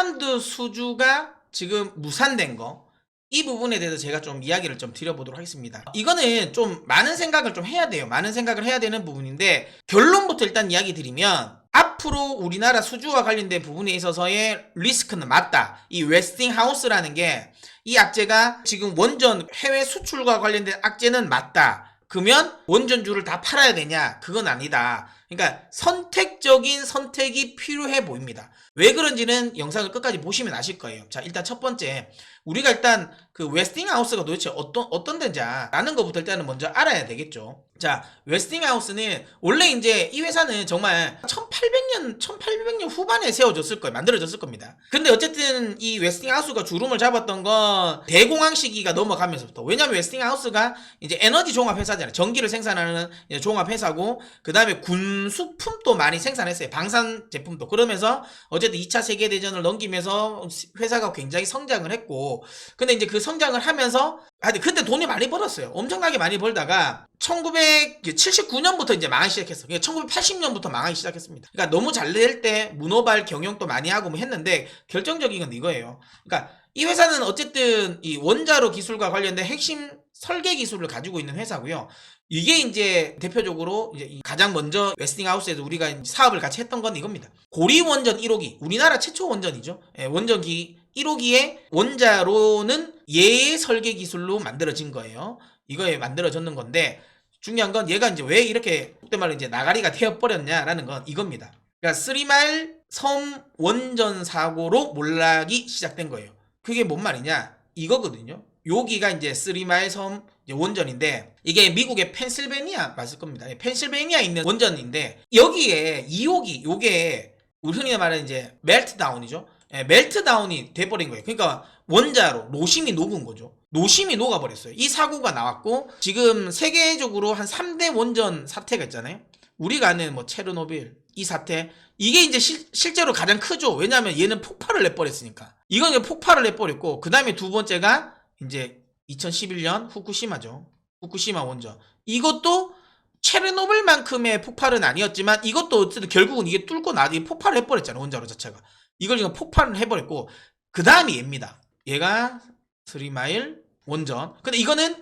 폴란드 수주가 지금 무산된 거, 이 부분에 대해서 제가 좀 이야기를 좀 드려보도록 하겠습니다. 이거는 좀 많은 생각을 좀 해야 돼요. 많은 생각을 해야 되는 부분인데, 결론부터 일단 이야기 드리면 앞으로 우리나라 수주와 관련된 부분에 있어서의 리스크는 맞다. 이 웨스팅하우스라는 게 이 악재가 지금 원전 해외 수출과 관련된 악재는 맞다. 그러면 원전주를 다 팔아야 되냐? 그건 아니다. 그러니까 선택적인 선택이 필요해 보입니다. 왜 그런지는 영상을 끝까지 보시면 아실 거예요. 자, 일단 첫 번째, 우리가 일단 그 웨스팅하우스가 도대체 어떤 데냐라는 것부터 일단은 먼저 알아야 되겠죠. 자, 웨스팅하우스는 원래 이제 이 회사는 정말 1800년 후반에 세워졌을 거예요. 만들어졌을 겁니다. 근데 어쨌든 이 웨스팅하우스가 주름을 잡았던 건 대공황 시기가 넘어가면서부터. 왜냐면 웨스팅하우스가 이제 에너지 종합 회사잖아요. 전기를 생산하는 종합 회사고, 그 다음에 군수품도 많이 생산했어요. 방산 제품도. 그러면서 어쨌든 2차 세계대전을 넘기면서 회사가 굉장히 성장을 했고, 근데 이제 그 성장을 하면서 그때 돈이 많이 벌었어요. 엄청나게 많이 벌다가 1979년부터 이제 망하기 시작했어. 1980년부터 망하기 시작했습니다. 그러니까 너무 잘 될 때 문어발 경영도 많이 하고 뭐 했는데, 결정적인 건 이거예요. 그러니까 이 회사는 어쨌든 이 원자로 기술과 관련된 핵심 설계 기술을 가지고 있는 회사고요. 이게 이제 대표적으로 이제 가장 먼저 웨스팅하우스에서 우리가 사업을 같이 했던 건 이겁니다. 고리 원전 1호기, 우리나라 최초 원전이죠. 원전기 1호기의 원자로는 얘의 설계 기술로 만들어진 거예요. 이거에 만들어졌는 건데, 중요한 건 얘가 이제 왜 이렇게 그때 말로 이제 나가리가 되어버렸냐라는 건 이겁니다. 그러니까 쓰리마일 섬 원전 사고로 몰락이 시작된 거예요. 그게 뭔 말이냐? 이거거든요. 여기가 이제 쓰리마일 섬 원전인데, 이게 미국의 펜실베니아 맞을 겁니다. 펜실베니아에 있는 원전인데, 여기에 2호기, 요게 우리 흔히 말하는 이제 멜트다운이죠. 멜트다운이 돼버린 거예요. 그러니까 원자로 노심이 녹은 거죠. 노심이 녹아버렸어요. 이 사고가 나왔고, 지금 세계적으로 한 3대 원전 사태가 있잖아요. 우리가 아는 뭐 체르노빌 이 사태, 이게 이제 실제로 가장 크죠. 왜냐하면 얘는 폭발을 내버렸으니까. 이건 이제 폭발을 내버렸고, 그 다음에 두 번째가 이제 2011년 후쿠시마죠. 후쿠시마 원전. 이것도 체르노빌만큼의 폭발은 아니었지만, 이것도 어쨌든 결국은 이게 뚫고 나중에 폭발을 해버렸잖아요. 원자로 자체가. 이걸 지금 폭발을 해버렸고, 그 다음이 얘입니다. 얘가 쓰리마일 원전. 근데 이거는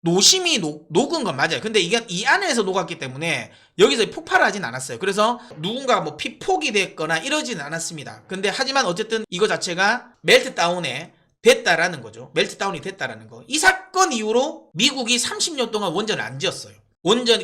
노심이 녹은 건 맞아요. 근데 이게 이 안에서 녹았기 때문에 여기서 폭발을 하진 않았어요. 그래서 누군가 뭐 피폭이 됐거나 이러지는 않았습니다. 근데 하지만 어쨌든 이거 자체가 멜트다운에 됐다라는 거죠. 멜트다운이 됐다라는 거. 이 사건 이후로 미국이 30년 동안 원전을 안 지었어요.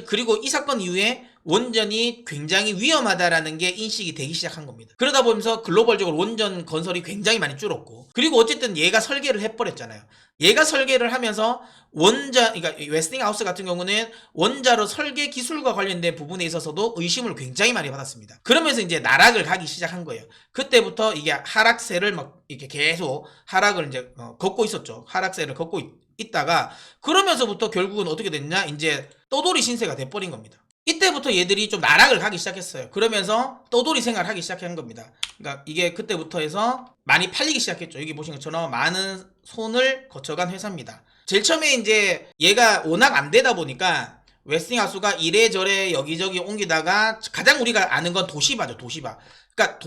그리고 이 사건 이후에 원전이 굉장히 위험하다라는 게 인식이 되기 시작한 겁니다. 그러다 보면서 글로벌적으로 원전 건설이 굉장히 많이 줄었고, 그리고 어쨌든 얘가 설계를 해버렸잖아요. 얘가 설계를 하면서 그러니까 웨스팅하우스 같은 경우는 원자로 설계 기술과 관련된 부분에 있어서도 의심을 굉장히 많이 받았습니다. 그러면서 이제 나락을 가기 시작한 거예요. 그때부터 이게 하락세를 막 이렇게 계속 하락을 이제 걷고 있었죠. 하락세를 걷고 있다가, 그러면서부터 결국은 어떻게 됐냐? 이제 떠돌이 신세가 돼버린 겁니다. 이때부터 얘들이 좀 나락을 가기 시작했어요. 그러면서 떠돌이 생활을 하기 시작한 겁니다. 그러니까 이게 그때부터 해서 많이 팔리기 시작했죠. 여기 보신 것처럼 많은 손을 거쳐간 회사입니다. 제일 처음에 이제 얘가 워낙 안 되다 보니까 웨스팅하우스가 이래저래 여기저기 옮기다가, 가장 우리가 아는 건 도시바죠. 도시바. 그러니까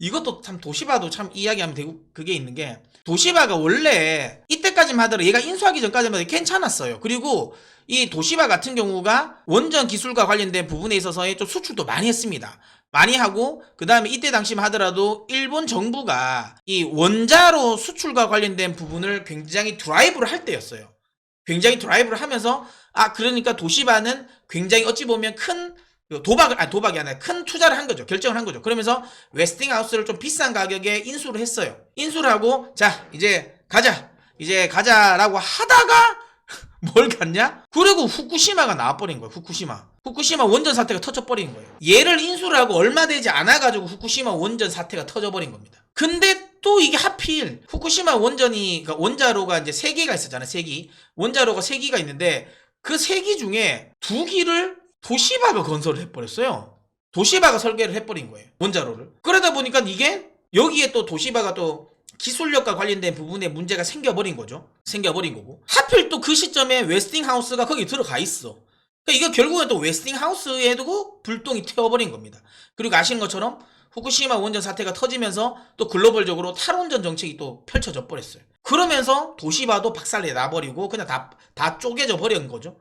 이것도 참 도시바도 참 이야기하면 되고, 그게 있는 게, 도시바가 원래 이때까지만 하더라도 얘가 인수하기 전까지만 해도 괜찮았어요. 그리고 이 도시바 같은 경우가 원전 기술과 관련된 부분에 있어서의 좀 수출도 많이 했습니다. 많이 하고, 그 다음에 이때 당시만 하더라도 일본 정부가 이 원자로 수출과 관련된 부분을 굉장히 드라이브를 할 때였어요. 굉장히 드라이브를 하면서, 그러니까 도시바는 굉장히 어찌 보면 큰 도박이 아니라 큰 투자를 한 거죠. 결정을 한 거죠. 그러면서 웨스팅하우스를 좀 비싼 가격에 인수를 했어요. 인수를 하고, 자, 이제 가자라고 하다가 뭘 갔냐? 그리고 후쿠시마가 나와버린 거예요. 후쿠시마 원전 사태가 터져버린 거예요. 얘를 인수를 하고 얼마 되지 않아가지고 후쿠시마 원전 사태가 터져버린 겁니다. 근데 또 이게 하필 후쿠시마 원전이, 그러니까 원자로가 이제 3개가 있었잖아요. 3기. 원자로가 3기가 있는데, 그 3기 중에 2기를 도시바가 건설을 해버렸어요. 도시바가 설계를 해버린 거예요. 원자로를. 그러다 보니까 이게 여기에 또 도시바가 또 기술력과 관련된 부분에 문제가 생겨버린 거죠. 생겨버린 거고. 하필 또 그 시점에 웨스팅하우스가 거기 들어가 있어. 그러니까 이거 결국엔 또 웨스팅하우스에도 불똥이 튀어버린 겁니다. 그리고 아시는 것처럼 후쿠시마 원전 사태가 터지면서 또 글로벌적으로 탈원전 정책이 또 펼쳐져 버렸어요. 그러면서 도시바도 박살내 놔버리고 그냥 다 쪼개져 버린 거죠.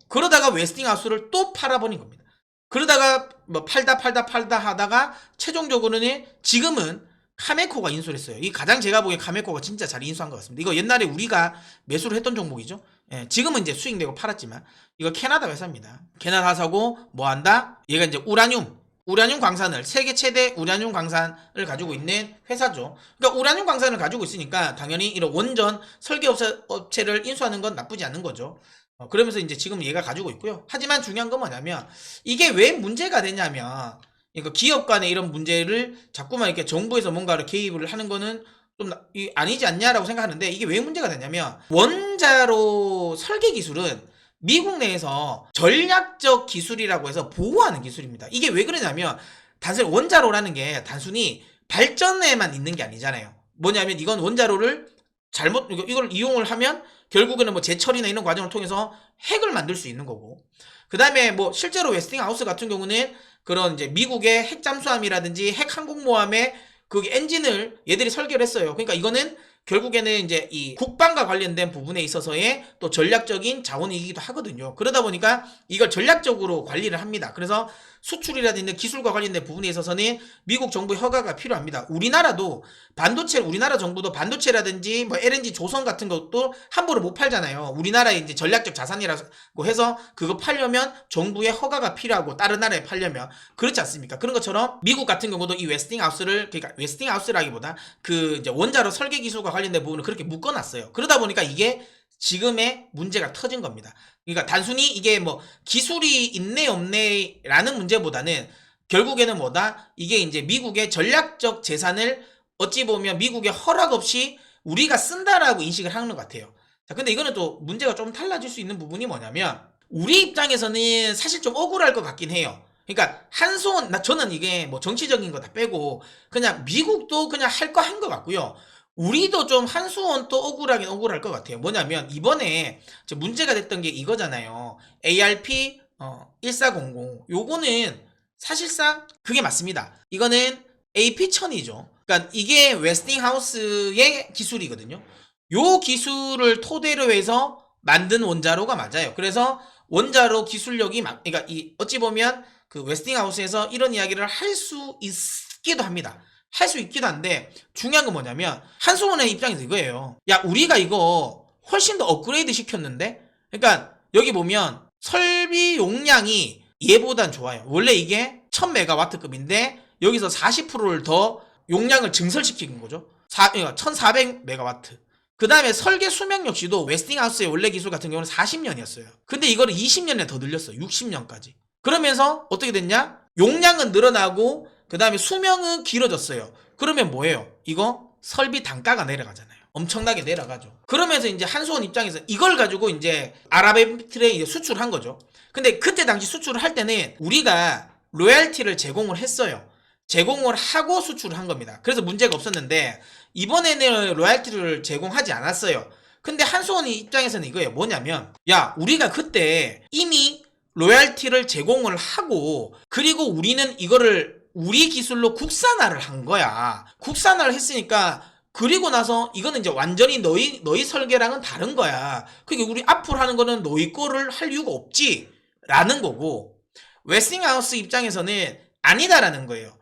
그러다가 웨스팅하우스를 또 팔아버린 겁니다. 그러다가 뭐 팔다 하다가 최종적으로는 지금은 카메코가 인수를 했어요. 이 가장 제가 보기엔 카메코가 진짜 잘 인수한 것 같습니다. 이거 옛날에 우리가 매수를 했던 종목이죠. 예, 지금은 이제 수익내고 팔았지만 이거 캐나다 회사입니다. 캐나다 회사고 뭐 한다? 얘가 이제 우라늄 광산을 세계 최대 우라늄 광산을 가지고 있는 회사죠. 그러니까 우라늄 광산을 가지고 있으니까 당연히 이런 원전 설계 업체를 인수하는 건 나쁘지 않은 거죠. 그러면서 이제 지금 얘가 가지고 있고요. 하지만 중요한 건 뭐냐면 이게 왜 문제가 되냐면 그러니까 기업 간의 이런 문제를 자꾸만 이렇게 정부에서 뭔가를 개입을 하는 거는 좀 아니지 않냐라고 생각하는데 이게 왜 문제가 되냐면 원자로 설계 기술은 미국 내에서 전략적 기술이라고 해서 보호하는 기술입니다. 이게 왜 그러냐면 단순히 원자로라는 게 단순히 발전에만 있는 게 아니잖아요. 뭐냐면 이건 원자로를 잘못 이걸 이용을 하면 결국에는 뭐 재처리나 이런 과정을 통해서 핵을 만들 수 있는 거고 그 다음에 뭐 실제로 웨스팅하우스 같은 경우는 그런 이제 미국의 핵 잠수함이라든지 핵 항공모함의 그 엔진을 얘들이 설계를 했어요. 그러니까 이거는 결국에는 이제 이 국방과 관련된 부분에 있어서의 또 전략적인 자원이기도 하거든요. 그러다 보니까 이걸 전략적으로 관리를 합니다. 그래서 수출이라든지 기술과 관련된 부분에 있어서는 미국 정부의 허가가 필요합니다. 우리나라 정부도 반도체라든지 뭐 LNG 조선 같은 것도 함부로 못 팔잖아요. 우리나라의 이제 전략적 자산이라고 해서 그거 팔려면 정부의 허가가 필요하고 다른 나라에 팔려면 그렇지 않습니까? 그런 것처럼 미국 같은 경우도 이 웨스팅하우스를 그러니까 웨스팅하우스라기보다 그 이제 원자로 설계 기술과 관련된 부분을 그렇게 묶어놨어요. 그러다 보니까 이게 지금의 문제가 터진 겁니다. 그러니까 단순히 이게 뭐 기술이 있네 없네 라는 문제보다는 결국에는 뭐다? 이게 이제 미국의 전략적 재산을 어찌 보면 미국의 허락 없이 우리가 쓴다라고 인식을 하는 것 같아요. 자, 근데 이거는 또 문제가 좀 달라질 수 있는 부분이 뭐냐면 우리 입장에서는 사실 좀 억울할 것 같긴 해요. 그러니까 저는 이게 뭐 정치적인 거 다 빼고 그냥 미국도 그냥 할 거 한 것 같고요. 우리도 좀 한수원 또 억울하긴 억울할 것 같아요. 뭐냐면 이번에 문제가 됐던 게 이거잖아요. ARP 1400 요거는 사실상 그게 맞습니다. 이거는 AP1000이죠. 그러니까 이게 웨스팅하우스의 기술이거든요. 요 기술을 토대로 해서 만든 원자로가 맞아요. 그래서 원자로 기술력이 그러니까 어찌 보면 그 웨스팅하우스에서 이런 이야기를 할 수 있기도 합니다. 할 수 있기도 한데 중요한 건 뭐냐면 한수원의 입장에서 이거예요. 야 우리가 이거 훨씬 더 업그레이드 시켰는데 그러니까 여기 보면 설비 용량이 얘보단 좋아요. 원래 이게 1000메가와트급인데 여기서 40%를 더 용량을 증설시킨 거죠. 1400메가와트. 그 다음에 설계 수명 역시도 웨스팅하우스의 원래 기술 같은 경우는 40년이었어요. 근데 이거를 20년에 더 늘렸어요. 60년까지. 그러면서 어떻게 됐냐? 용량은 늘어나고 그 다음에 수명은 길어졌어요. 그러면 뭐예요? 이거 설비 단가가 내려가잖아요. 엄청나게 내려가죠. 그러면서 이제 한수원 입장에서 이걸 가지고 이제 아랍에미리트에 수출한 거죠. 근데 그때 당시 수출을 할 때는 우리가 로얄티를 제공을 했어요. 제공을 하고 수출을 한 겁니다. 그래서 문제가 없었는데 이번에는 로얄티를 제공하지 않았어요. 근데 한수원 입장에서는 이거예요. 뭐냐면 야 우리가 그때 이미 로얄티를 제공을 하고 그리고 우리는 이거를 우리 기술로 국산화를 한 거야. 국산화를 했으니까 그리고 나서 이거는 이제 완전히 너희 설계랑은 다른 거야. 그러니까 우리 앞으로 하는 거는 너희 거를 할 이유가 없지 라는 거고 웨스팅하우스 입장에서는 아니다라는 거예요.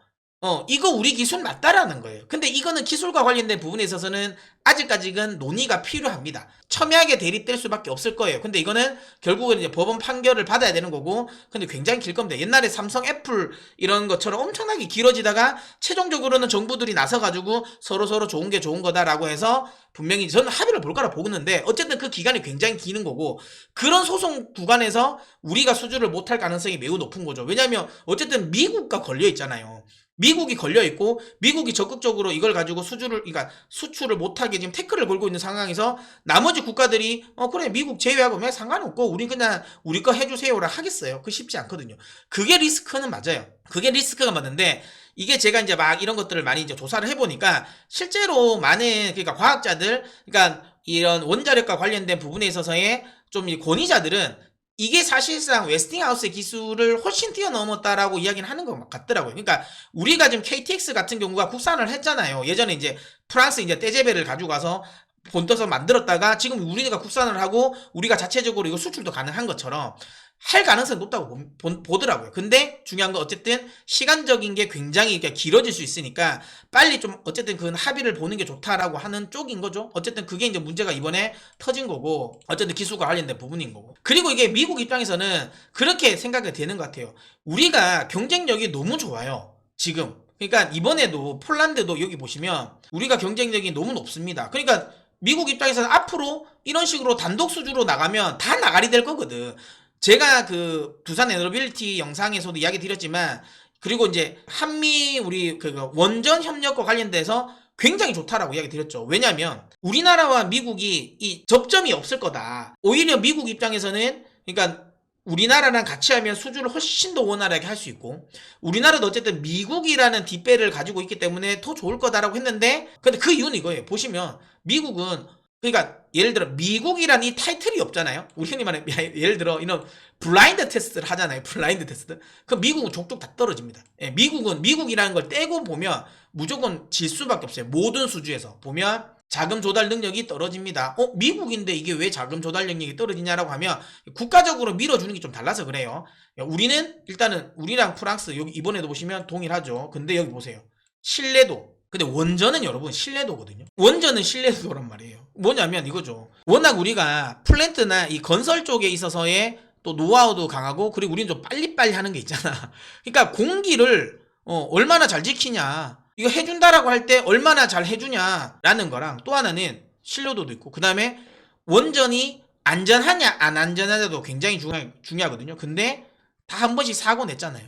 이거 우리 기술 맞다라는 거예요. 근데 이거는 기술과 관련된 부분에 있어서는 아직까지는 논의가 필요합니다. 첨예하게 대립될 수밖에 없을 거예요. 근데 이거는 결국은 이제 법원 판결을 받아야 되는 거고, 근데 굉장히 길 겁니다. 옛날에 삼성, 애플 이런 것처럼 엄청나게 길어지다가 최종적으로는 정부들이 나서가지고 서로 좋은 게 좋은 거다라고 해서 분명히 저는 합의를 볼 거라 보는데 어쨌든 그 기간이 굉장히 기는 거고 그런 소송 구간에서 우리가 수주를 못할 가능성이 매우 높은 거죠. 왜냐하면 어쨌든 미국과 걸려 있잖아요. 미국이 걸려있고 미국이 적극적으로 이걸 가지고 그러니까 수출을 못하게 지금 태클을 걸고 있는 상황에서 나머지 국가들이 그래 미국 제외하고 왜 상관없고 우리 그냥 우리 거 해주세요라 하겠어요. 그거 쉽지 않거든요. 그게 리스크는 맞아요. 그게 리스크가 맞는데 이게 제가 이제 막 이런 것들을 많이 이제 조사를 해보니까 실제로 많은 그러니까 과학자들 그러니까 이런 원자력과 관련된 부분에 있어서의 좀 권위자들은 이게 사실상 웨스팅하우스의 기술을 훨씬 뛰어넘었다라고 이야기는 하는 것 같더라고요. 그러니까 우리가 지금 KTX 같은 경우가 국산을 했잖아요. 예전에 이제 프랑스 이제 떼제베를 가지고 가서 본떠서 만들었다가 지금 우리가 국산을 하고 우리가 자체적으로 이거 수출도 가능한 것처럼 할 가능성이 높다고 보더라고요. 근데 중요한 건 어쨌든 시간적인 게 굉장히 길어질 수 있으니까 빨리 좀 어쨌든 그 합의를 보는 게 좋다라고 하는 쪽인 거죠. 어쨌든 그게 이제 문제가 이번에 터진 거고 어쨌든 기술과 관련된 부분인 거고. 그리고 이게 미국 입장에서는 그렇게 생각이 되는 것 같아요. 우리가 경쟁력이 너무 좋아요. 지금. 그러니까 이번에도 폴란드도 여기 보시면 우리가 경쟁력이 너무 높습니다. 그러니까 미국 입장에서는 앞으로 이런 식으로 단독 수주로 나가면 다 나가리 될 거거든. 제가 그 두산 에너빌리티 영상에서도 이야기 드렸지만 그리고 이제 한미 우리 그 원전 협력과 관련돼서 굉장히 좋다라고 이야기 드렸죠. 왜냐하면 우리나라와 미국이 이 접점이 없을 거다. 오히려 미국 입장에서는 그러니까 우리나라랑 같이 하면 수주를 훨씬 더 원활하게 할 수 있고 우리나라도 어쨌든 미국이라는 뒷배를 가지고 있기 때문에 더 좋을 거다라고 했는데 근데 그 이유는 이거예요. 보시면 미국은 그러니까 예를 들어 미국이란 이 타이틀이 없잖아요. 우리 흔히 말해 예를 들어 이런 블라인드 테스트를 하잖아요. 블라인드 테스트. 그럼 미국은 족족 다 떨어집니다. 예, 미국은 미국이라는 걸 떼고 보면 무조건 질 수밖에 없어요. 모든 수주에서 보면 자금 조달 능력이 떨어집니다. 미국인데 이게 왜 자금 조달 능력이 떨어지냐라고 하면 국가적으로 밀어주는 게 좀 달라서 그래요. 우리는 일단은 우리랑 프랑스 여기 이번에도 보시면 동일하죠. 근데 여기 보세요. 신뢰도. 근데 원전은 여러분 신뢰도거든요. 원전은 신뢰도란 말이에요. 뭐냐면 이거죠. 워낙 우리가 플랜트나 이 건설 쪽에 있어서의 또 노하우도 강하고 그리고 우리는 좀 빨리빨리 하는 게 있잖아. 그러니까 공기를 얼마나 잘 지키냐. 이거 해준다라고 할 때 얼마나 잘 해주냐라는 거랑 또 하나는 신뢰도도 있고 그 다음에 원전이 안전하냐 안 안전하냐도 굉장히 중요하거든요. 근데 다 한 번씩 사고 냈잖아요.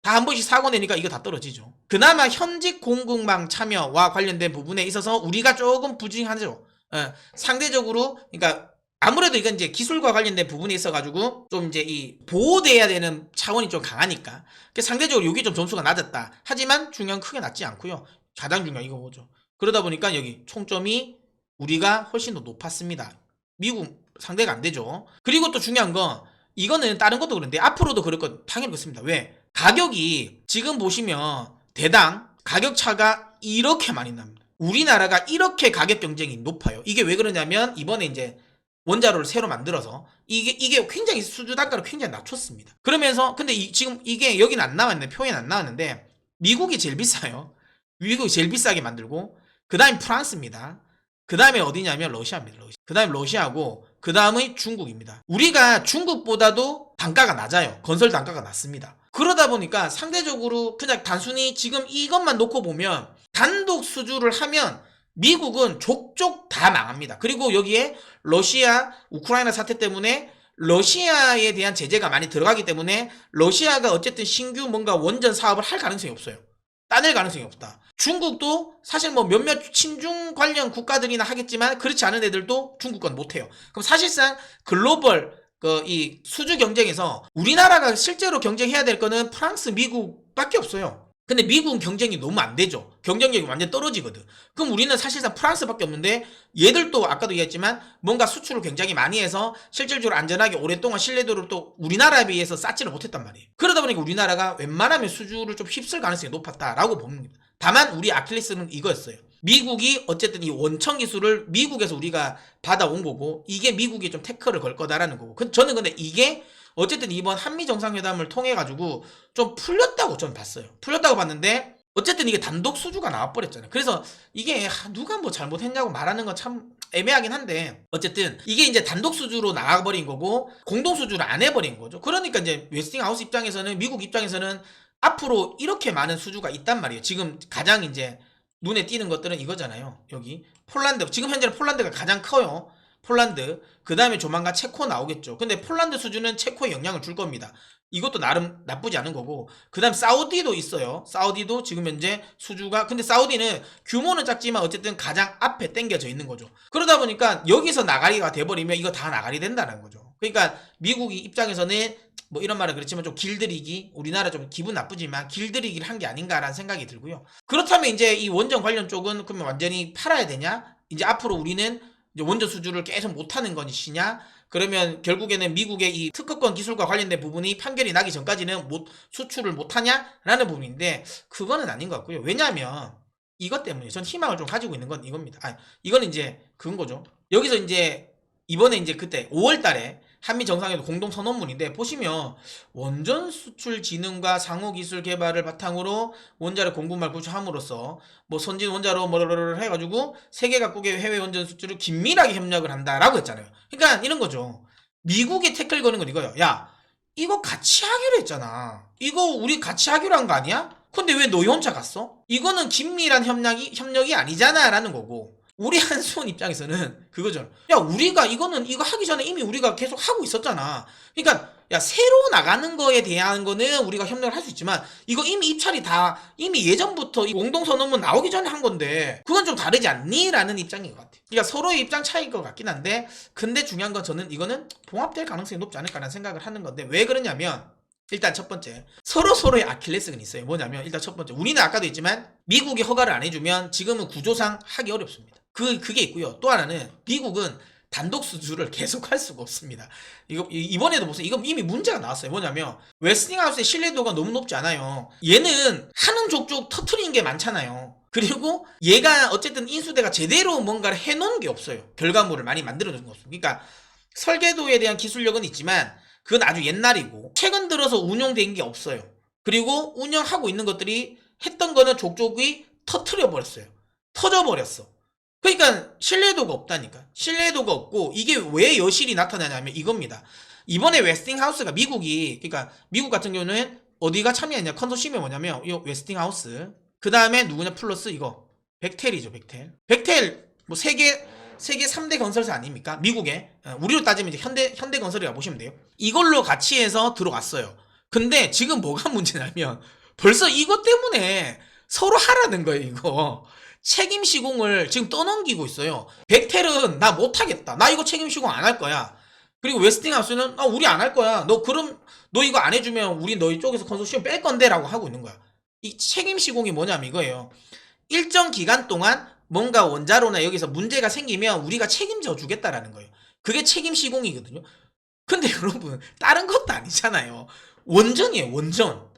다 한 번씩 사고 내니까 이거 다 떨어지죠. 그나마 현직 공급망 참여와 관련된 부분에 있어서 우리가 조금 부진하죠. 상대적으로 그러니까 아무래도 이건 이제 기술과 관련된 부분이 있어가지고 좀 이제 이 보호돼야 되는 차원이 좀 강하니까 상대적으로 여기 좀 점수가 낮았다. 하지만 중요한 크게 낮지 않고요. 가장 중요한 이거 뭐죠? 그러다 보니까 여기 총점이 우리가 훨씬 더 높았습니다. 미국 상대가 안 되죠. 그리고 또 중요한 건 이거는 다른 것도 그런데 앞으로도 그럴 거 당연히 그렇습니다. 왜? 가격이 지금 보시면 대당 가격 차가 이렇게 많이 납니다. 우리나라가 이렇게 가격 경쟁이 높아요. 이게 왜 그러냐면 이번에 이제 원자로를 새로 만들어서 이게 굉장히 수주 단가를 굉장히 낮췄습니다. 그러면서 근데 지금 이게 여기는 안 나왔는데 표현 안 나왔는데 미국이 제일 비싸요. 미국이 제일 비싸게 만들고 그 다음에 프랑스입니다. 그 다음에 어디냐면 러시아입니다. 그 다음에 러시아고 그 다음의 중국입니다. 우리가 중국보다도 단가가 낮아요. 건설 단가가 낮습니다. 그러다 보니까 상대적으로 그냥 단순히 지금 이것만 놓고 보면 단독 수주를 하면 미국은 족족 다 망합니다. 그리고 여기에 러시아, 우크라이나 사태 때문에 러시아에 대한 제재가 많이 들어가기 때문에 러시아가 어쨌든 신규 뭔가 원전 사업을 할 가능성이 없어요. 따낼 가능성이 없다. 중국도 사실 뭐 몇몇 친중 관련 국가들이나 하겠지만 그렇지 않은 애들도 중국 건 못해요. 그럼 사실상 글로벌 이 수주 경쟁에서 우리나라가 실제로 경쟁해야 될 거는 프랑스, 미국밖에 없어요. 근데 미국은 경쟁이 너무 안 되죠. 경쟁력이 완전 떨어지거든. 그럼 우리는 사실상 프랑스밖에 없는데 얘들도 아까도 얘기했지만 뭔가 수출을 굉장히 많이 해서 실질적으로 안전하게 오랫동안 신뢰도를 또 우리나라에 비해서 쌓지를 못했단 말이에요. 그러다 보니까 우리나라가 웬만하면 수주를 좀 휩쓸 가능성이 높았다라고 봅니다. 다만 우리 아킬레스는 이거였어요. 미국이 어쨌든 이 원천 기술을 미국에서 우리가 받아온 거고 이게 미국이 좀 태클을 걸 거다라는 거고 저는 근데 이게 어쨌든 이번 한미 정상회담을 통해 가지고 좀 풀렸다고 저는 봤어요. 풀렸다고 봤는데 어쨌든 이게 단독 수주가 나와버렸잖아요. 그래서 이게 누가 뭐 잘못했냐고 말하는 건 참 애매하긴 한데 어쨌든 이게 이제 단독 수주로 나와버린 거고 공동 수주를 안 해버린 거죠. 그러니까 이제 웨스팅하우스 입장에서는 미국 입장에서는 앞으로 이렇게 많은 수주가 있단 말이에요. 지금 가장 이제 눈에 띄는 것들은 이거잖아요. 여기 폴란드 지금 현재는 폴란드가 가장 커요. 폴란드 그 다음에 조만간 체코 나오겠죠. 근데 폴란드 수주는 체코에 영향을 줄 겁니다. 이것도 나름 나쁘지 않은 거고 그 다음 사우디도 있어요. 사우디도 지금 현재 수주가 근데 사우디는 규모는 작지만 어쨌든 가장 앞에 당겨져 있는 거죠. 그러다 보니까 여기서 나가리가 돼버리면 이거 다 나가리 된다는 거죠. 그러니까 미국이 입장에서는 뭐 이런 말은 그렇지만 좀 길들이기 우리나라 좀 기분 나쁘지만 길들이기를 한 게 아닌가라는 생각이 들고요. 그렇다면 이제 이 원전 관련 쪽은 그러면 완전히 팔아야 되냐? 이제 앞으로 우리는 이제 원전 수주를 계속 못하는 것이냐? 그러면 결국에는 미국의 이 특허권 기술과 관련된 부분이 판결이 나기 전까지는 수출을 못하냐라는 부분인데 그거는 아닌 것 같고요. 왜냐하면 이것 때문에 전 희망을 좀 가지고 있는 건 이겁니다. 이거는 이제 그건 거죠. 여기서 이제 이번에 이제 그때 5월 달에 한미 정상회담 공동 선언문인데 보시면 원전 수출 진흥과 상호 기술 개발을 바탕으로 원자력 공급망 구축함으로써 뭐 선진 원자로 뭐를 해가지고 세계 각국의 해외 원전 수출을 긴밀하게 협력을 한다라고 했잖아요. 그러니까 이런 거죠. 미국이 태클 거는 건 이거예요. 야, 이거 같이 하기로 했잖아. 이거 우리 같이 하기로 한 거 아니야? 근데 왜 너희 혼자 갔어? 이거는 긴밀한 협력이 아니잖아 라는 거고 우리 한수원 입장에서는 그거죠. 야, 우리가 이거 하기 전에 이미 우리가 계속 하고 있었잖아. 그러니까 야, 새로 나가는 거에 대한 거는 우리가 협력을 할 수 있지만 이거 이미 입찰이 다 이미 예전부터 이 공동선언문 나오기 전에 한 건데 그건 좀 다르지 않니? 라는 입장인 것 같아요. 그러니까 서로의 입장 차이일 것 같긴 한데 근데 중요한 건 저는 이거는 봉합될 가능성이 높지 않을까라는 생각을 하는 건데 왜 그러냐면 일단 첫 번째 서로의 아킬레스건이 있어요. 뭐냐면 일단 첫 번째 우리는 아까도 했지만 미국이 허가를 안 해주면 지금은 구조상 하기 어렵습니다. 그게 있고요. 또 하나는 미국은 단독 수주를 계속할 수가 없습니다. 이번에도 보세요. 이거 이미 문제가 나왔어요. 뭐냐면 웨스팅하우스의 신뢰도가 너무 높지 않아요. 얘는 하는 족족 터트린 게 많잖아요. 그리고 얘가 어쨌든 인수대가 제대로 뭔가를 해놓은 게 없어요. 결과물을 많이 만들어준 거 없습니다. 그러니까 설계도에 대한 기술력은 있지만 그건 아주 옛날이고 최근 들어서 운용된 게 없어요. 그리고 운영하고 있는 것들이 했던 거는 족족이 터트려 버렸어요. 터져버렸어. 그러니까 신뢰도가 없다니까. 신뢰도가 없고 이게 왜 여실히 나타나냐면 이겁니다. 이번에 웨스팅하우스가 그러니까 미국 같은 경우는 어디가 참여했냐 컨소시엄이 뭐냐면 이 웨스팅하우스 그 다음에 누구냐 플러스 이거 벡텔이죠. 벡텔 뭐 세계 3대 건설사 아닙니까? 미국에 우리로 따지면 이제 현대건설이라고 보시면 돼요. 이걸로 같이 해서 들어갔어요. 근데 지금 뭐가 문제냐면 벌써 이것 때문에 서로 하라는 거예요. 이거 책임 시공을 지금 떠넘기고 있어요. 벡텔은 나 못하겠다. 나 이거 책임 시공 안 할 거야. 그리고 웨스팅하우스는 우리 안 할 거야. 너 이거 안 해주면 우리 너희 쪽에서 컨소시엄 뺄 건데 라고 하고 있는 거야. 이 책임 시공이 뭐냐면 이거예요. 일정 기간 동안 뭔가 원자로나 여기서 문제가 생기면 우리가 책임져 주겠다라는 거예요. 그게 책임 시공이거든요. 근데 여러분 다른 것도 아니잖아요. 원전이에요.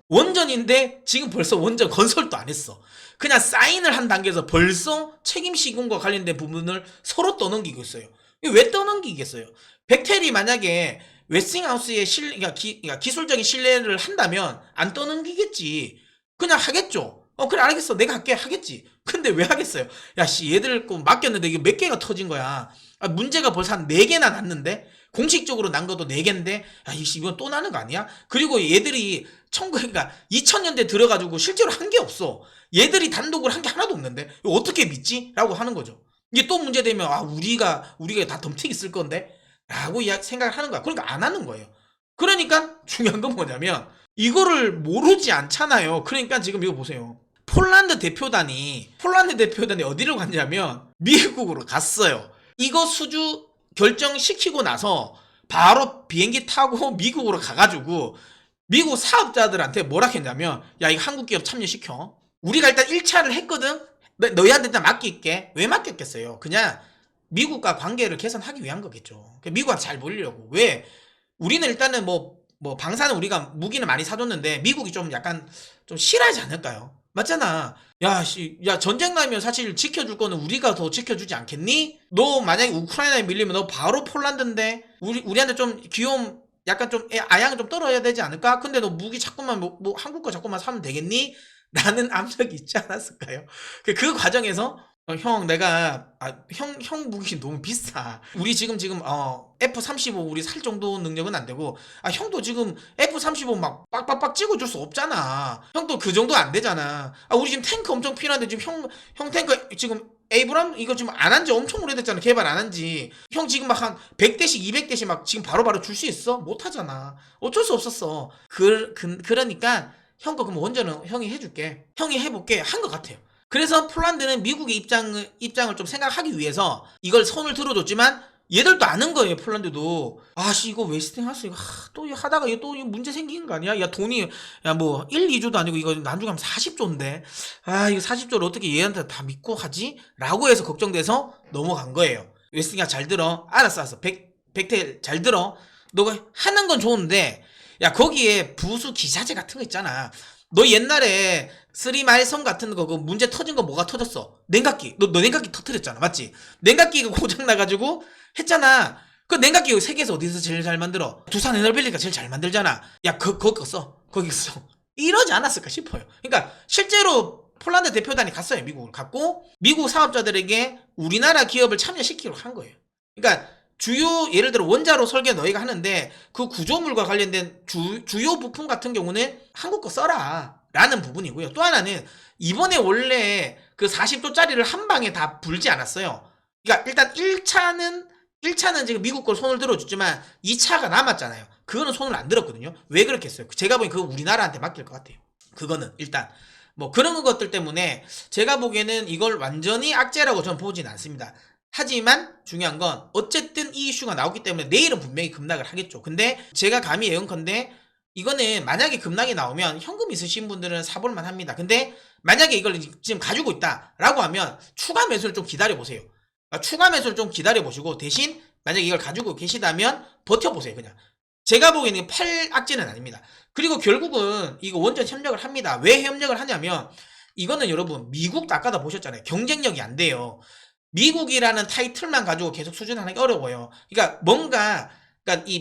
원전인데 지금 벌써 원전 건설도 안 했어. 그냥 사인을 한 단계에서 벌써 책임 시공과 관련된 부분을 서로 떠넘기고 있어요. 왜 떠넘기겠어요? 벡텔이 만약에 웨스팅하우스의 그러니까 기술적인 신뢰를 한다면 안 떠넘기겠지. 그냥 하겠죠. 그래 알겠어. 내가 할게 하겠지. 근데 왜 하겠어요? 야 씨 얘들 거 맡겼는데 이게 몇 개가 터진 거야. 문제가 벌써 한 4개나 났는데 공식적으로 난 것도 4개인데 이씨 이건 또 나는 거 아니야? 그리고 얘들이 그러니까 2000년대 들어가지고 실제로 한 게 없어. 얘들이 단독으로 한 게 하나도 없는데 이거 어떻게 믿지? 라고 하는 거죠. 이게 또 문제되면 우리가 다 덤태기 쓸 건데? 라고 생각을 하는 거야. 그러니까 안 하는 거예요. 그러니까 중요한 건 뭐냐면 이거를 모르지 않잖아요. 그러니까 지금 이거 보세요. 폴란드 대표단이 어디로 갔냐면 미국으로 갔어요. 이거 수주 결정시키고 나서 바로 비행기 타고 미국으로 가가지고 미국 사업자들한테 뭐라 했냐면 야 이거 한국 기업 참여시켜. 우리가 일단 1차를 했거든. 너희한테 일단 맡길게. 왜 맡겼겠어요? 그냥 미국과 관계를 개선하기 위한 거겠죠. 미국한테 잘 보이려고. 왜? 우리는 일단은 뭐 방사는 우리가 무기는 많이 사줬는데 미국이 좀 약간 좀 싫어하지 않을까요? 맞잖아. 야 전쟁 나면 사실 지켜줄 거는 우리가 더 지켜주지 않겠니? 너 만약에 우크라이나에 밀리면 너 바로 폴란드인데 우리한테 좀 귀여움 약간 좀 아양을 좀 떨어야 되지 않을까? 근데 너 무기 자꾸만 뭐 한국 거 자꾸만 사면 되겠니? 라는 압력이 있지 않았을까요? 그 과정에서 형 내가 형 무기 너무 비싸. 우리 지금 F-35 우리 살 정도 능력은 안 되고 형도 지금 F-35 막 빡빡빡 찍어줄 수 없잖아. 형도 그 정도 안 되잖아. 우리 지금 탱크 엄청 필요한데 지금 형 탱크 지금 에이브람 이거 지금 안 한 지 엄청 오래됐잖아. 개발 안 한 지. 형 지금 막 한 100대씩 200대씩 막 지금 바로바로 줄 수 있어? 못 하잖아. 어쩔 수 없었어. 그러니까 형 거 그럼 원전은 형이 해줄게. 형이 해볼게 한 것 같아요. 그래서 폴란드는 미국의 입장을 좀 생각하기 위해서 이걸 손을 들어줬지만 얘들도 아는 거예요. 폴란드도 이거 웨스팅하우스 이거 또 하다가 이거 또 문제 생기는 거 아니야? 야 돈이 뭐 1, 2조도 아니고 이거 나중에 하면 40조인데 이거 40조를 어떻게 얘한테 다 믿고 하지? 라고 해서 걱정돼서 넘어간 거예요. 웨스팅하우스 잘 들어. 알았어. 백태 잘 들어. 너가 하는 건 좋은데, 야, 거기에 부수 기자재 같은 거 있잖아. 너 옛날에 3마일섬 같은 거, 그 문제 터진 거 뭐가 터졌어? 냉각기. 너 냉각기 터뜨렸잖아. 맞지? 냉각기가 고장나가지고 했잖아. 그 냉각기 세계에서 어디서 제일 잘 만들어? 두산 에너빌리가 제일 잘 만들잖아. 야, 거기 써. 거기 써. 이러지 않았을까 싶어요. 그러니까 실제로 폴란드 대표단이 갔어요. 미국을 갔고 미국 사업자들에게 우리나라 기업을 참여시키려고 한 거예요. 그러니까 주요 예를 들어 원자로 설계 너희가 하는데 그 구조물과 관련된 주요 부품 같은 경우는 한국 거 써라 라는 부분이고요. 또 하나는 이번에 원래 그 40조짜리를 한 방에 다 불지 않았어요. 그러니까 일단 1차는 지금 미국 걸 손을 들어줬지만 2차가 남았잖아요. 그거는 손을 안 들었거든요. 왜 그렇게 했어요? 제가 보기엔 그거 우리나라한테 맡길 것 같아요. 그거는 일단 뭐 그런 것들 때문에 제가 보기에는 이걸 완전히 악재라고 저는 보진 않습니다. 하지만 중요한 건 어쨌든 이 이슈가 나오기 때문에 내일은 분명히 급락을 하겠죠. 근데 제가 감히 예언컨대 이거는 만약에 급락이 나오면 현금 있으신 분들은 사볼만 합니다. 근데 만약에 이걸 지금 가지고 있다라고 하면 추가 매수를 좀 기다려보세요. 추가 매수를 좀 기다려보시고 대신 만약에 이걸 가지고 계시다면 버텨보세요. 그냥 제가 보기에는 팔 악재는 아닙니다. 그리고 결국은 이거 원전 협력을 합니다. 왜 협력을 하냐면 이거는 여러분 미국도 아까도 보셨잖아요. 경쟁력이 안 돼요. 미국이라는 타이틀만 가지고 계속 수준하는 게 어려워요. 그러니까 뭔가 그러니까 이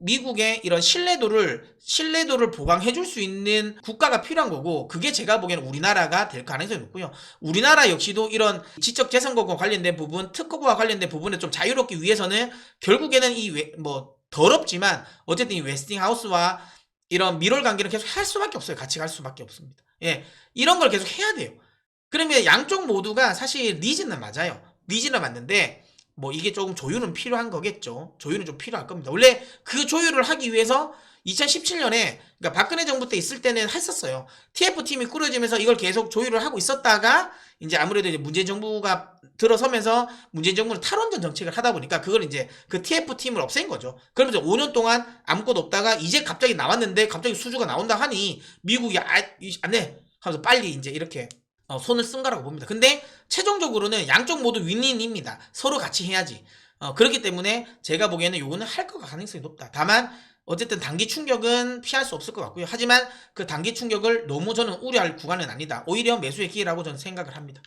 미국의 이런 신뢰도를 보강해 줄 수 있는 국가가 필요한 거고 그게 제가 보기에는 우리나라가 될 가능성이 높고요. 우리나라 역시도 이런 지적재산권과 관련된 부분, 특허와 관련된 부분에 좀 자유롭기 위해서는 결국에는 더럽지만 어쨌든 이 웨스팅하우스와 이런 미롤 관계를 계속 할 수밖에 없어요. 같이 갈 수밖에 없습니다. 예, 이런 걸 계속 해야 돼요. 그러면 양쪽 모두가 사실 니즈는 맞아요. 니즈는 맞는데 뭐 이게 조금 조율은 필요한 거겠죠. 조율은 좀 필요할 겁니다. 원래 그 조율을 하기 위해서 2017년에 그러니까 박근혜 정부 때 있을 때는 했었어요. TF팀이 꾸려지면서 이걸 계속 조율을 하고 있었다가 이제 아무래도 이제 문재인 정부가 들어서면서 문재인 정부는 탈원전 정책을 하다 보니까 그걸 이제 그 TF팀을 없앤 거죠. 그러면서 5년 동안 아무것도 없다가 이제 갑자기 나왔는데 갑자기 수주가 나온다 하니 미국이 안 돼 하면서 빨리 이제 이렇게 손을 쓴 거라고 봅니다. 근데 최종적으로는 양쪽 모두 윈윈입니다. 서로 같이 해야지. 그렇기 때문에 제가 보기에는 요거는 할 거 가능성이 높다. 다만 어쨌든 단기 충격은 피할 수 없을 것 같고요. 하지만 그 단기 충격을 너무 저는 우려할 구간은 아니다. 오히려 매수의 기회라고 저는 생각을 합니다.